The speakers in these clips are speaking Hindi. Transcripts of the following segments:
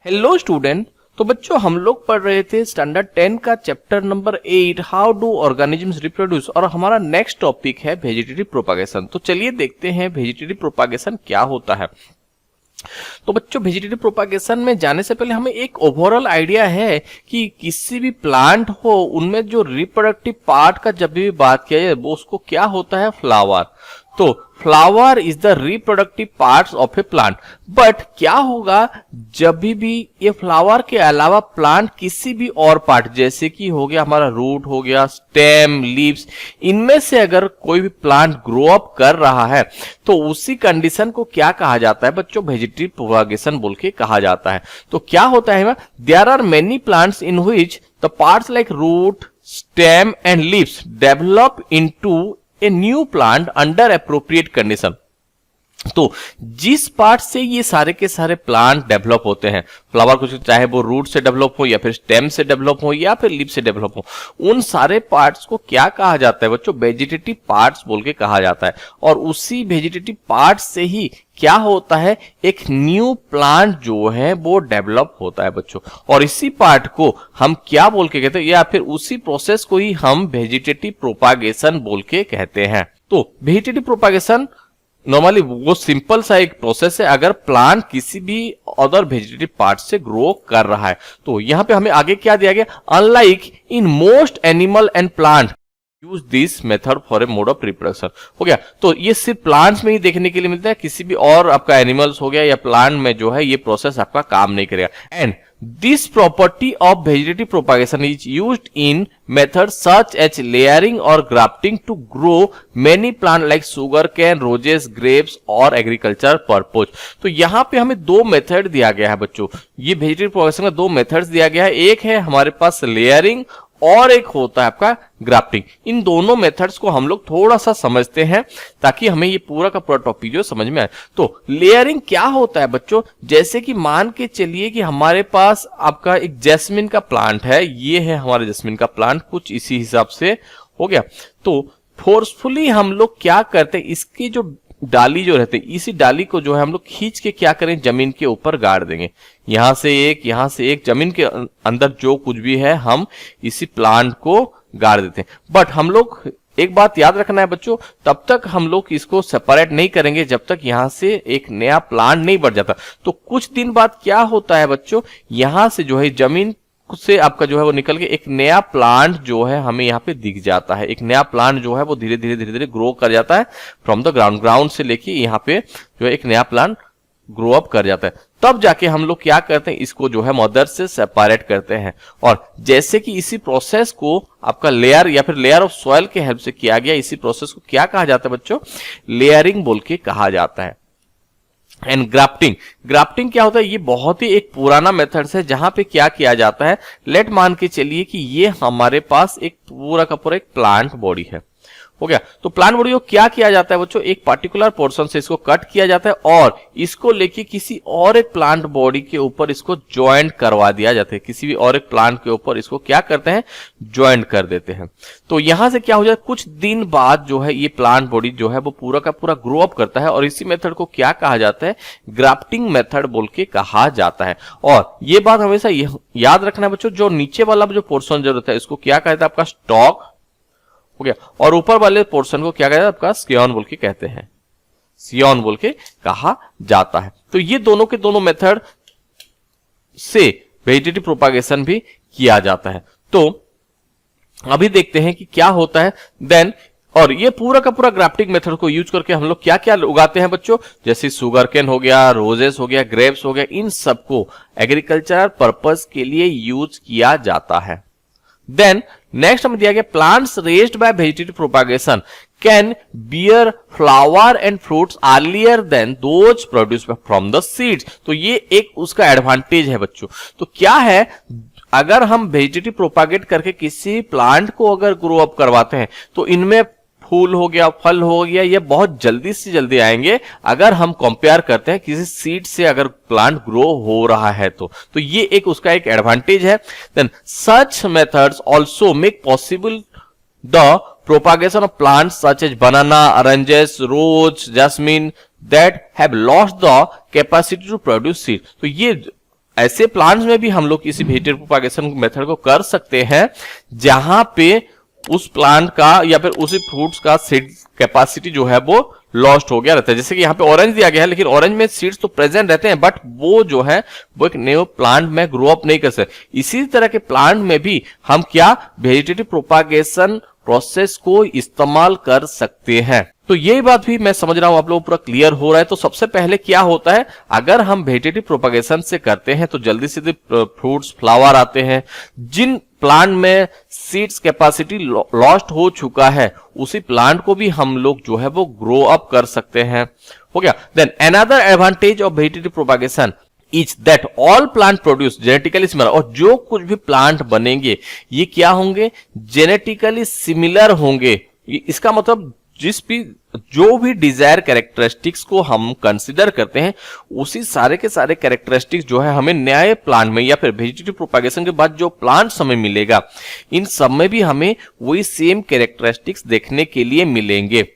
Hello student. तो बच्चों हम लोग पढ़ रहे थे स्टैंडर्ड 10 का chapter number 8 how do organisms reproduce और हमारा नेक्स्ट टॉपिक है वेजिटेटिव प्रोपागेशन। तो चलिए देखते हैं वेजिटेटिव प्रोपागेशन क्या होता है। तो बच्चों वेजिटेटिव प्रोपागेशन में जाने से पहले हमें एक ओवरऑल आइडिया है कि किसी भी प्लांट हो उनमें जो रिप्रोडक्टिव पार्ट का जब भी बात किया जाए वो उसको क्या होता है, फ्लावर। तो flower is the reproductive parts of a plant. But क्या होगा जब भी ये फ्लावर के अलावा प्लांट किसी भी और पार्ट जैसे कि हो गया हमारा रूट हो गया, स्टेम, लीव्स, इनमें से अगर कोई भी प्लांट ग्रो अप कर रहा है तो उसी कंडीशन को क्या कहा जाता है बच्चों, वेजिटेटिव प्रोपागेशन बोल के कहा जाता है। तो क्या होता है, there are many plants in which the parts like root, stem and leaves develop into a new plant under appropriate condition. तो जिस पार्ट से ये सारे के सारे प्लांट डेवलप होते हैं, फ्लावर कुछ चाहे वो रूट से डेवलप हो या फिर स्टेम से डेवलप हो या फिर लीफ से डेवलप हो, उन सारे पार्ट्स को क्या कहा जाता है बच्चों, वेजिटेटिव पार्ट्स बोल के कहा जाता है। और उसी वेजिटेटिव पार्ट्स से ही क्या होता है, एक न्यू प्लांट जो है वो डेवलप होता है बच्चों। और इसी पार्ट को हम क्या बोल के कहते हैं, या फिर उसी प्रोसेस को ही हम वेजिटेटिव प्रोपागेशन बोल के कहते हैं। तो वेजिटेटिव प्रोपागेशन नॉर्मली वो सिंपल सा एक प्रोसेस है अगर प्लांट किसी भी अदर वेजिटेटिव पार्ट से ग्रो कर रहा है। तो यहां पे हमें आगे क्या दिया गया, unlike in most animal and plant use this method for a mode of reproduction. हो गया, तो ये सिर्फ प्लांट्स में ही देखने के लिए मिलता है, किसी भी और आपका एनिमल्स हो गया या प्लांट में जो है ये प्रोसेस आपका काम नहीं करेगा। And this property of vegetative propagation is used in methods such as layering or grafting to grow many plants like sugarcane, roses, grapes और agriculture purpose। तो यहाँ पे हमें दो मेथड दिया गया है बच्चों, ये वेजिटेटिव प्रोपागेशन का दो मेथड्स दिया गया है। एक है हमारे पास लेयरिंग और एक होता है आपका ग्राफ्टिंग। इन दोनों मेथड्स को हम लोग थोड़ा सा समझते हैं ताकि हमें ये पूरा का पूरा टॉपिक जो समझ में आए। तो लेयरिंग क्या होता है बच्चों, जैसे कि मान के चलिए कि हमारे पास आपका एक जैस्मिन का प्लांट है, ये है हमारा जैस्मिन का प्लांट, कुछ इसी हिसाब से हो गया। तो फोर्सफुली हम लोग क्या करते हैं, इसकी जो डाली जो रहते हैं, इसी डाली को जो है हम लोग खींच के क्या करें, जमीन के ऊपर गाड़ देंगे। यहां से एक जमीन के अंदर जो कुछ भी है हम इसी प्लांट को गाड़ देते हैं। बट हम लोग एक बात याद रखना है बच्चों, तब तक हम लोग इसको सेपरेट नहीं करेंगे जब तक यहां से एक नया प्लांट नहीं बढ़ जाता। तो कुछ दिन बाद क्या होता है बच्चों, यहां से जो है जमीन से आपका जो है वो निकल के एक नया प्लांट जो है हमें यहाँ पे दिख जाता है। एक नया प्लांट जो है वो धीरे धीरे ग्रो कर जाता है फ्रॉम द ग्राउंड से लेके यहाँ पे जो है एक नया प्लांट ग्रो अप कर जाता है। तब जाके हम लोग क्या करते हैं, इसको जो है मदर से सेपरेट करते हैं। और जैसे कि इसी प्रोसेस को आपका लेयर या फिर लेयर ऑफ सॉइल के हेल्प से किया गया, इसी प्रोसेस को क्या कहा जाता है बच्चों, लेयरिंग बोल के कहा जाता है। एंड ग्राफ्टिंग क्या होता है, ये बहुत ही एक पुराना मेथड है जहां पे क्या किया जाता है, लेट मान के चलिए कि ये हमारे पास एक पूरा का पूरा एक प्लांट बॉडी है, हो गया। तो प्लांट बॉडी को क्या किया जाता है बच्चों, एक पर्टिकुलर पोर्शन से इसको कट किया जाता है और इसको लेके किसी और एक प्लांट बॉडी के ऊपर इसको ज्वाइंट करवा दिया जाता है। किसी भी और एक प्लांट के ऊपर इसको क्या करते हैं, ज्वाइंट कर देते हैं। तो यहां से क्या हो जाता है, कुछ दिन बाद जो है ये प्लांट बॉडी जो है वो पूरा का पूरा ग्रो अप करता है और इसी मेथड को क्या कहा जाता है, ग्राफ्टिंग मेथड बोल के कहा जाता है। और ये बात हमेशा याद रखना है बच्चों, जो नीचे वाला जो पोर्शन जो रहता है इसको क्या कहता है, आपका स्टॉक हो गया, और ऊपर वाले पोर्शन को क्या कहते हैं, आपका स्कियोन बोल के कहते हैं, सियोन बोल के कहा जाता है। तो ये दोनों के दोनों मेथड से वेजिटेटिव प्रोपागेशन भी किया जाता है। तो अभी देखते हैं कि क्या होता है देन। और ये पूरा का पूरा ग्राफ्टिंग मेथड को यूज करके हम लोग क्या क्या उगाते हैं बच्चों, जैसे सुगरकेन हो गया, रोजेस हो गया, ग्रेप्स हो गया, इन सबको एग्रीकल्चरल पर्पस के लिए यूज किया जाता है। देन नेक्स्ट हमें दिया गया, plants raised by vegetative propagation can bear flower and fruits earlier than those produced from the seeds. तो ये एक उसका एडवांटेज है बच्चों। तो क्या है, अगर हम वेजिटेटिव प्रोपागेट करके किसी प्लांट को अगर ग्रो अप करवाते हैं तो इनमें फूल हो गया, फल हो गया, ये बहुत जल्दी से जल्दी आएंगे अगर हम कंपेयर करते हैं किसी सीड से अगर प्लांट ग्रो हो रहा है तो ये एक उसका एक एडवांटेज है। Then such methods also make possible the propagation of plants such as banana, oranges, rose, jasmine that have lost the capacity to produce seed. तो ये ऐसे प्लांट्स में भी हम लोग किसी वेजिटेटिव प्रोपागेशन मेथड को कर सकते हैं जहां पे उस प्लांट का या फिर उसी फ्रूट्स का सीड कैपेसिटी जो है वो लॉस्ट हो गया रहता है। जैसे कि यहाँ पे ऑरेंज दिया गया है, लेकिन ऑरेंज में सीड्स तो प्रेजेंट रहते हैं, बट वो जो है वो एक न्यू प्लांट में ग्रो अप नहीं कर सकते। इसी तरह के प्लांट में भी हम क्या वेजिटेटिव प्रोपागेशन प्रोसेस को इस्तेमाल कर सकते हैं। तो ये बात भी मैं समझ रहा हूं आप लोगों को पूरा क्लियर हो रहा है। तो सबसे पहले क्या होता है, अगर हम वेजिटेटिव प्रोपागेशन से करते हैं तो जल्दी से फ्रूट्स फ्लावर आते हैं। जिन प्लांट में सीड्स कैपेसिटी लॉस्ट हो चुका है उसी प्लांट को भी हम लोग जो है वो ग्रो अप कर सकते हैं। हो गया। Then another advantage of vegetative propagation is that all plant produce genetically similar. और जो कुछ भी प्लांट बनेंगे ये क्या होंगे, जेनेटिकली सिमिलर होंगे। इसका मतलब जो भी डिजायर कैरेक्टरिस्टिक्स को हम कंसीडर करते हैं उसी सारे के सारे कैरेक्टरिस्टिक्स जो है हमें नए प्लांट में या फिर वेजिटेटिव प्रोपागेशन के बाद जो प्लांट्स हमें मिलेगा इन सब में भी हमें वही सेम कैरेक्टरिस्टिक्स देखने के लिए मिलेंगे।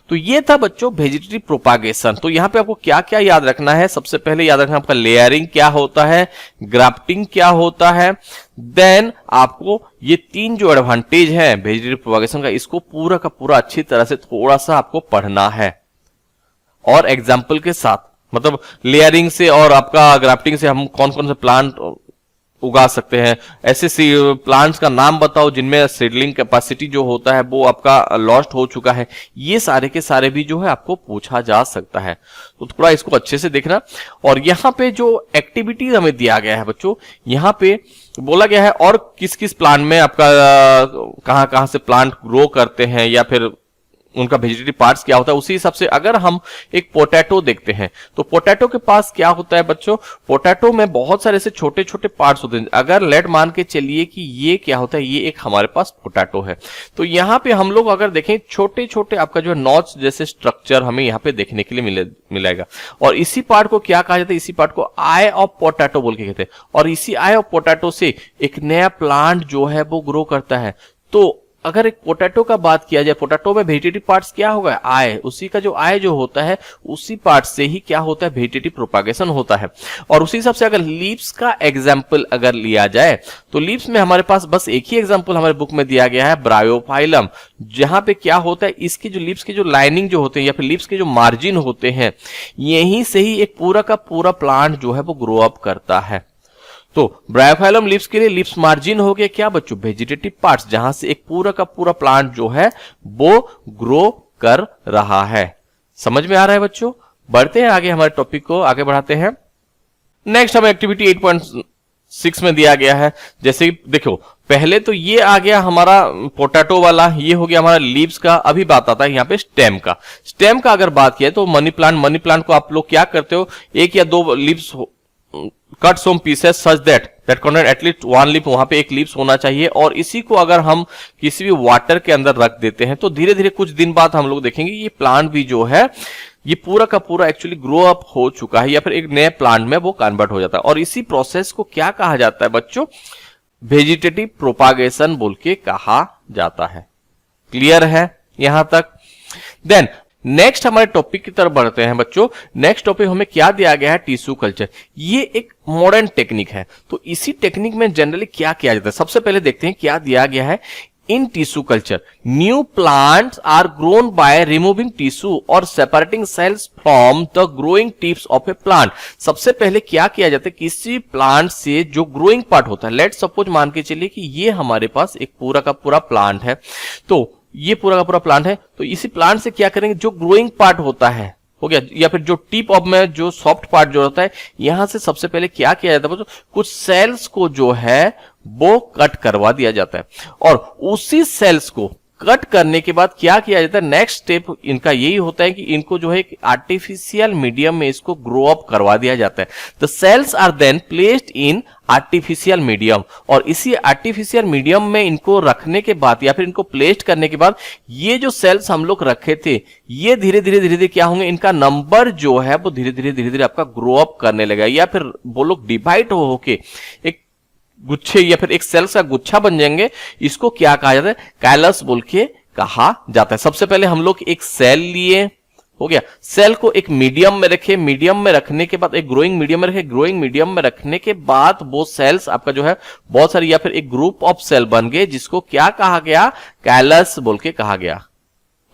तो ये था बच्चों वेजिटेटिव प्रोपागेशन। तो यहाँ पे आपको क्या क्या याद रखना है, सबसे पहले याद रखना आपका लेयरिंग क्या होता है, ग्राफ्टिंग क्या होता है। देन आपको ये तीन जो एडवांटेज है वेजिटेटिव प्रोपागेशन का, इसको पूरा का पूरा अच्छी तरह से थोड़ा सा आपको पढ़ना है और एग्जाम्पल के साथ। मतलब लेयरिंग से और आपका ग्राफ्टिंग से हम कौन कौन से प्लांट उगा सकते हैं, ऐसे प्लांट्स का नाम बताओ जिनमें सीडलिंग कैपेसिटी जो होता है वो आपका लॉस्ट हो चुका है। ये सारे के सारे भी जो है आपको पूछा जा सकता है। तो थोड़ा इसको अच्छे से देखना। और यहाँ पे जो एक्टिविटीज हमें दिया गया है बच्चों, यहाँ पे बोला गया है और किस किस प्लांट में आपका कहां कहां से प्लांट ग्रो करते हैं या फिर उनका वेजिटेटिव पार्ट्स क्या होता है। उसी हिसाब से अगर हम एक पोटैटो देखते हैं तो पोटैटो के पास क्या होता है बच्चों, पोटैटो में बहुत सारे ऐसे छोटे छोटे पार्ट्स होते हैं। अगर लेट मान के चलिए कि ये क्या होता है, ये एक हमारे पास पोटैटो है, तो यहाँ पे हम लोग अगर देखें छोटे छोटे आपका जो नॉच जैसे स्ट्रक्चर हमें यहाँ पे देखने के लिए मिलेगा। और इसी पार्ट को क्या कहा जाता है, इसी पार्ट को आई ऑफ पोटैटो बोल के कहते हैं। और इसी आई ऑफ पोटैटो से एक नया प्लांट जो है वो ग्रो करता है। तो अगर एक पोटैटो का बात किया जाए, पोटैटो में वेजिटेटिव पार्ट्स क्या होगा, आय, उसी का जो आय जो होता है उसी पार्ट से ही क्या होता है, वेजिटेटिव प्रोपागेशन होता है। और उसी हिसाब से अगर लीव्स का एग्जांपल अगर लिया जाए तो लीव्स में हमारे पास बस एक ही एग्जांपल हमारे बुक में दिया गया है, ब्रायोफाइलम, जहां पे क्या होता है, इसकी जो लीव्स की जो लाइनिंग जो होते हैं या फिर लीव्स के जो मार्जिन होते हैं यहीं से ही एक पूरा का पूरा प्लांट जो है वो ग्रो अप करता है। तो ब्रायोफाइलम लीव्स के लिए लीव्स मार्जिन हो गया क्या बच्चों, वेजिटेटिव पार्ट्स, जहां से एक पूरा का पूरा प्लांट जो है वो ग्रो कर रहा है। समझ में आ रहा है बच्चों। बढ़ते हैं आगे, हमारे टॉपिक को आगे बढ़ाते हैं। नेक्स्ट हमें एक्टिविटी 8.6 में दिया गया है। जैसे देखो पहले तो ये आ गया हमारा पोटैटो वाला, ये हो गया हमारा लीव्स का। अभी बात आता है यहाँ पे स्टेम का। स्टेम का अगर बात किया तो मनी प्लांट को आप लोग क्या करते हो, एक या दो leaves cut some pieces such that contain at least one leaf, वहां पे एक लीव्स होना चाहिए। और इसी को अगर हम किसी भी वाटर के अंदर रख देते हैं तो धीरे धीरे कुछ दिन बाद हम लोग देखेंगे ये प्लांट भी जो है ये पूरा का पूरा एक्चुअली ग्रो अप हो चुका है या फिर एक नए प्लांट में वो कन्वर्ट हो जाता है। और इसी प्रोसेस को क्या कहा जाता है बच्चों, वेजिटेटिव प्रोपागेशन बोल के कहा जाता है। क्लियर है यहां तक। देन नेक्स्ट हमारे टॉपिक की तरफ बढ़ते हैं बच्चों। नेक्स्ट टॉपिक हमें क्या दिया गया है, टिश्यू कल्चर। ये एक मॉडर्न टेक्निक है। तो इसी टेक्निक में जनरली क्या किया जाता है, सबसे पहले देखते हैं क्या दिया गया है। In tissue culture new plants are grown by removing tissue और separating cells from the growing tips of a plant. सबसे पहले क्या किया जाता है, किसी प्लांट से जो ग्रोइंग पार्ट होता है, लेट सपोज मान के चलिए कि ये हमारे पास एक पूरा का पूरा प्लांट है। तो ये पूरा का पूरा प्लांट है, तो इसी प्लांट से क्या करेंगे, जो ग्रोइंग पार्ट होता है हो गया या फिर जो टिप ऑफ में जो सॉफ्ट पार्ट जो होता है, यहां से सबसे पहले क्या किया जाता है, कुछ सेल्स को जो है वो कट करवा दिया जाता है। और उसी सेल्स को कट करने के बाद क्या किया जाता है, नेक्स्ट स्टेप इनका यही होता है कि इनको जो है एक आर्टिफिशियल मीडियम में इसको ग्रो अप करवा दिया जाता है। The cells are then placed in artificial medium. और इसी आर्टिफिशियल मीडियम में इनको रखने के बाद या फिर इनको प्लेस्ड करने के बाद ये जो सेल्स हम लोग रखे थे ये धीरे धीरे क्या होंगे, इनका नंबर जो है वो धीरे धीरे आपका ग्रो अप करने लगेगा या फिर वो लोग डिवाइड होके एक गुच्छे या फिर एक सेल्स का गुच्छा बन जाएंगे। इसको क्या कहा जाता है, कैलस बोल के कहा जाता है। सबसे पहले हम लोग एक सेल लिए, हो गया। सेल को एक मीडियम में रखे, मीडियम में रखने के बाद एक ग्रोइंग मीडियम में रखे, ग्रोइंग मीडियम में रखने के बाद वो सेल्स आपका जो है बहुत सारी या फिर एक ग्रुप ऑफ सेल बन गए जिसको क्या कहा गया, कैलस बोल के कहा गया।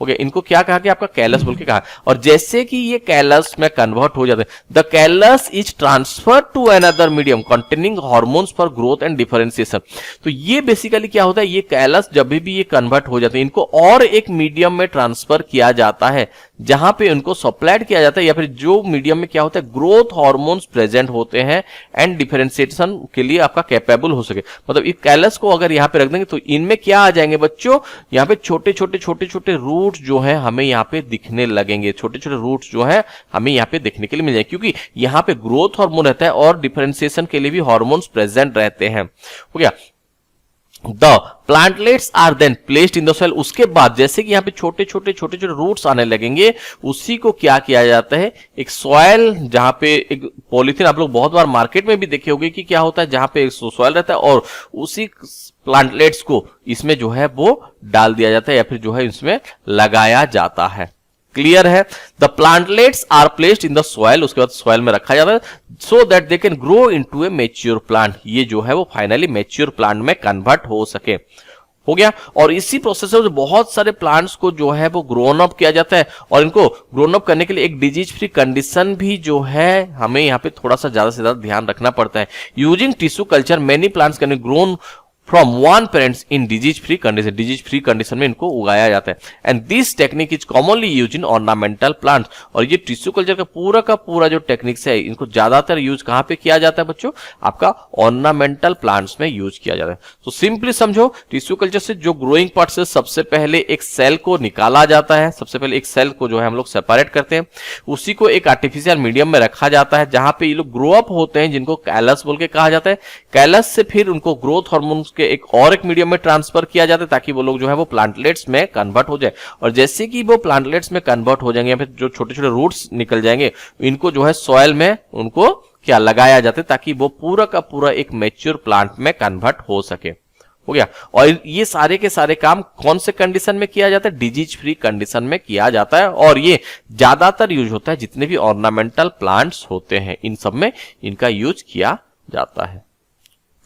हो गया, इनको क्या कहा गया, आपका कैलस बोल के कहा। और जैसे कि ये कैलस में कन्वर्ट हो जाते हैं, the callus is transfer to another medium containing hormones for growth and differentiation. तो ये बेसिकली क्या होता है, ये कैलस जब भी ये कन्वर्ट हो जाते हैं इनको और एक मीडियम में ट्रांसफर किया जाता है जहां पे उनको सप्लाइड किया जाता है, या फिर जो मीडियम में क्या होता है ग्रोथ हार्मोन्स प्रेजेंट होते हैं एंड डिफरेंशिएशन के लिए आपका कैपेबल हो सके। मतलब इस कैलस को अगर यहां पे रख देंगे तो इनमें क्या आ जाएंगे बच्चों, यहां पे छोटे छोटे रूट्स जो है हमें यहां पे दिखने लगेंगे, छोटे छोटे रूट्स जो है हमें यहां पे देखने के लिए मिल जाएंगे, क्योंकि यहां पे ग्रोथ हार्मोन रहता है और डिफरेंशिएशन के लिए भी हार्मोन्स प्रेजेंट रहते हैं। हो गया। The plantlets are then placed in the soil. उसके बाद जैसे कि यहाँ पे छोटे छोटे रूट्स आने लगेंगे, उसी को क्या किया जाता है, एक सॉइल, जहां पे एक पॉलीथीन आप लोग बहुत बार मार्केट में भी देखे होंगे कि क्या होता है, जहां पे एक सॉइल रहता है और उसी प्लांटलेट्स को इसमें जो है वो डाल दिया जाता है या फिर जो है इसमें लगाया जाता है। क्लियर है। The plantlets are placed in the soil, उसके बाद सॉइल में रखा जाता है so that they can grow into a mature plant. ये जो है वो फाइनली मैच्योर प्लांट में कन्वर्ट हो सके। हो गया। और इसी प्रोसेस से बहुत सारे प्लांट्स को जो है वो ग्रोन अप किया जाता है और इनको ग्रोन अप करने के लिए एक डिजीज फ्री कंडीशन भी जो है हमें यहाँ पे थोड़ा सा ज्यादा से ज्यादा ध्यान रखना पड़ता है। Using tissue culture many plants can grown from one parents in disease free condition. Disease free condition में इनको उगाया जाता है and this technique is commonly use in ornamental plants. और ये टिश्यू कल्चर का पूरा जो टेक्निक्स है इनको ज्यादातर यूज कहां पे किया जाता है बच्चों, आपका ऑर्नामेंटल प्लांट्स में यूज किया जाता है। तो सिंपली समझो, टिश्यू कल्चर से जो ग्रोइंग पार्ट से सबसे पहले एक सेल को निकाला जाता है, सबसे पहले एक सेल को जो है हम लोग सेपरेट करते हैं, उसी को एक आर्टिफिशियल मीडियम में रखा जाता है जहां पे ये लोग ग्रो अप होते हैं, जिनको कैलस बोल के कहा जाता है। कैलस से फिर उनको ग्रोथ हार्मोन्स के एक मीडियम में ट्रांसफर किया जाता है ताकि वो लोग जो है वो प्लांटलेट्स में कन्वर्ट हो जाए। और जैसे कि वो प्लांटलेट्स में कन्वर्ट हो जाएंगे या फिर जो छोटे छोटे रूट्स निकल जाएंगे, इनको जो है सॉइल में उनको क्या लगाया जाता है ताकि वो पूरा का पूरा एक मैच्योर प्लांट में कन्वर्ट हो सके। हो गया। और ये सारे के सारे काम कौन से कंडीशन में किया जाता है, डिजीज फ्री कंडीशन में किया जाता है। और ये ज्यादातर यूज होता है जितने भी ऑर्नामेंटल प्लांट्स होते हैं इन सब में इनका यूज किया जाता है।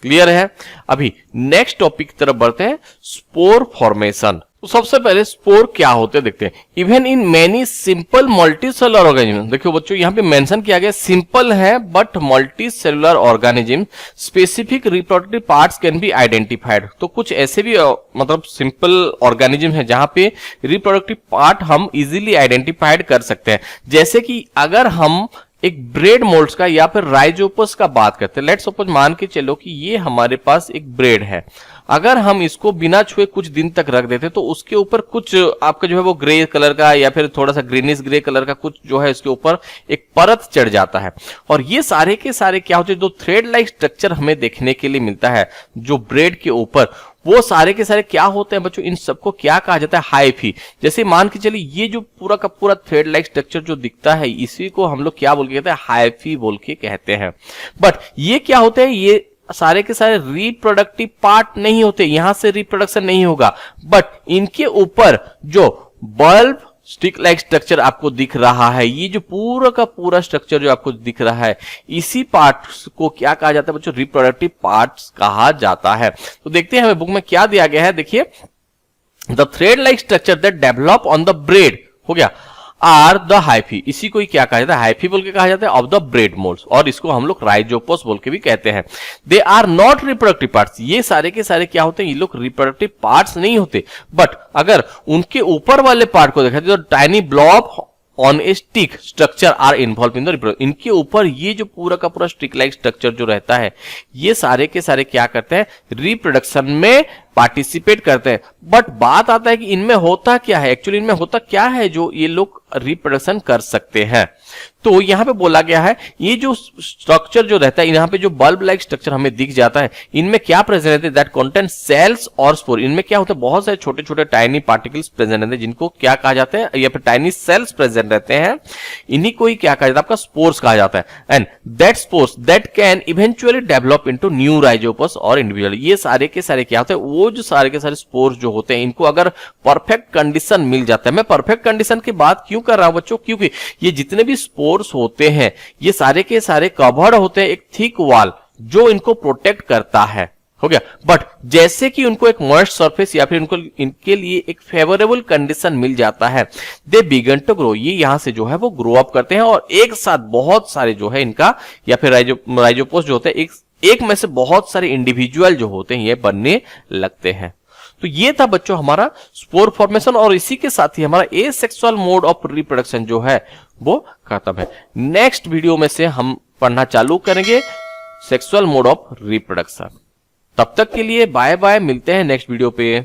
क्लियर है। अभी नेक्स्ट टॉपिक की तरफ बढ़ते हैं, स्पोर फॉर्मेशन। तो सबसे पहले स्पोर क्या होते हैं देखते हैं। Even in many simple multi cellular organism, देखियो बच्चों यहाँ पे मेंशन किया गया सिंपल है but multi cellular organism specific reproductive parts can be identified. तो कुछ ऐसे भी मतलब सिंपल ऑर्गेनिज्म है जहां पे रिप्रोडक्टिव पार्ट हम इजीली आइडेंटिफाइड कर सकते हैं। जैसे कि अगर हम एक ब्रेड मोल्ड्स का या फिर राइजोपस का बात करते हैं, लेट्स सपोज मान के चलो कि ये हमारे पास एक ब्रेड है, अगर हम इसको बिना छुए कुछ दिन तक रख देते तो उसके ऊपर कुछ आपका जो है वो ग्रे कलर का या फिर थोड़ा सा ग्रीनिश ग्रे कलर का कुछ जो है इसके ऊपर एक परत चढ़ जाता है। और ये सारे के सारे क्या होते हैं, जो थ्रेड लाइक स्ट्रक्चर हमें देखने के लिए मिलता है जो ब्रेड के ऊपर, वो सारे के सारे क्या होते हैं बच्चों, इन सबको क्या कहा जाता है, हाइफी। जैसे मान के चलिए ये जो पूरा का पूरा थ्रेड लाइक स्ट्रक्चर जो दिखता है इसी को हम लोग क्या बोल के कहते हैं, हाइफी बोल के कहते हैं। बट ये क्या होते हैं, ये सारे के सारे रिप्रोडक्टिव पार्ट नहीं होते, यहां से रिप्रोडक्शन नहीं होगा, बट इनके ऊपर जो बल्ब स्टिक लाइक स्ट्रक्चर आपको दिख रहा है, ये जो पूरा का पूरा स्ट्रक्चर जो आपको दिख रहा है, इसी पार्ट्स को क्या कहा जाता है बच्चों, रिप्रोडक्टिव पार्ट्स कहा जाता है। तो देखते हैं हमें बुक में क्या दिया गया है। देखिए, the thread like structure that develop on the bread, हो गया, आर द हाइफी। इसी को ही क्या कहा जाता है, हाइफी बोल के कहा जाता है ऑफ द ब्रेड मोल्ड्स, और इसको हम लोग राइजोपस बोल के भी कहते हैं। They are not reproductive parts, ये सारे के सारे क्या होते हैं, ये लोग रिप्रोडक्टिव पार्ट्स नहीं होते। बट अगर उनके ऊपर वाले पार्ट को देखा जाए तो tiny blob on a stick structure are involve in the reproduction. इनके ऊपर ये जो पूरा का पूरा स्टिक लाइक स्ट्रक्चर जो रहता है, ये सारे के सारे क्या करते हैं, रिप्रोडक्शन में पार्टिसिपेट करते हैं। बट बात आता है कि इनमें होता क्या है, एक्चुअली इनमें होता क्या है जो ये लोग रिप्रोडक्शन कर सकते हैं। तो यहाँ पे बोला गया है ये जो स्ट्रक्चर जो रहता है, यहाँ पे जो बल्ब लाइक स्ट्रक्चर हमें दिख जाता है, इनमें क्या प्रेजेंट रहते हैं, दैट कंटेन सेल्स और स्पोर। इनमें क्या होता है, बहुत सारे छोटे छोटे टाइनी पार्टिकल्स प्रेजेंट रहते हैं, जिनको क्या कहा जाता है, या फिर टाइनी सेल्स प्रेजेंट रहते हैं, इन्हीं को ही क्या कहा जाता है, आपका स्पोर्स कहा जाता है। And that spores that can eventually develop into new Rhizopus और इंडिविजुअल। ये सारे के सारे क्या होते हैं, वो जो सारे के सारे स्पोर्स जो होते हैं, इनको अगर परफेक्ट कंडीशन मिल जाता है, मैं परफेक्ट कंडीशन की बात क्यों कर रहा हूं बच्चों, क्योंकि ये जितने भी स्पोर्स होते हैं ये सारे के सारे कवर्ड होते हैं एक थिक वॉल जो इनको प्रोटेक्ट करता है, हो गया। बट जैसे कि उनको एक मॉइस्ट सरफेस या फिर उनको इनके लिए एक फेवरेबल कंडीशन मिल जाता है, दे बिगन टू ग्रो, ये यहां से जो है वो ग्रो अप करते हैं और एक साथ बहुत सारे जो है इनका या फिर राइजोपोस जो होते हैं, एक में से बहुत सारे इंडिविजुअल जो होते हैं ये बनने लगते हैं। तो ये था बच्चों हमारा स्पोर फॉर्मेशन, और इसी के साथ ही हमारा एसेक्सुअल मोड ऑफ रिप्रोडक्शन जो है वो खत्म है। नेक्स्ट वीडियो में से हम पढ़ना चालू करेंगे सेक्सुअल मोड ऑफ रिप्रोडक्शन। तब तक के लिए बाय बाय, मिलते हैं नेक्स्ट वीडियो पे।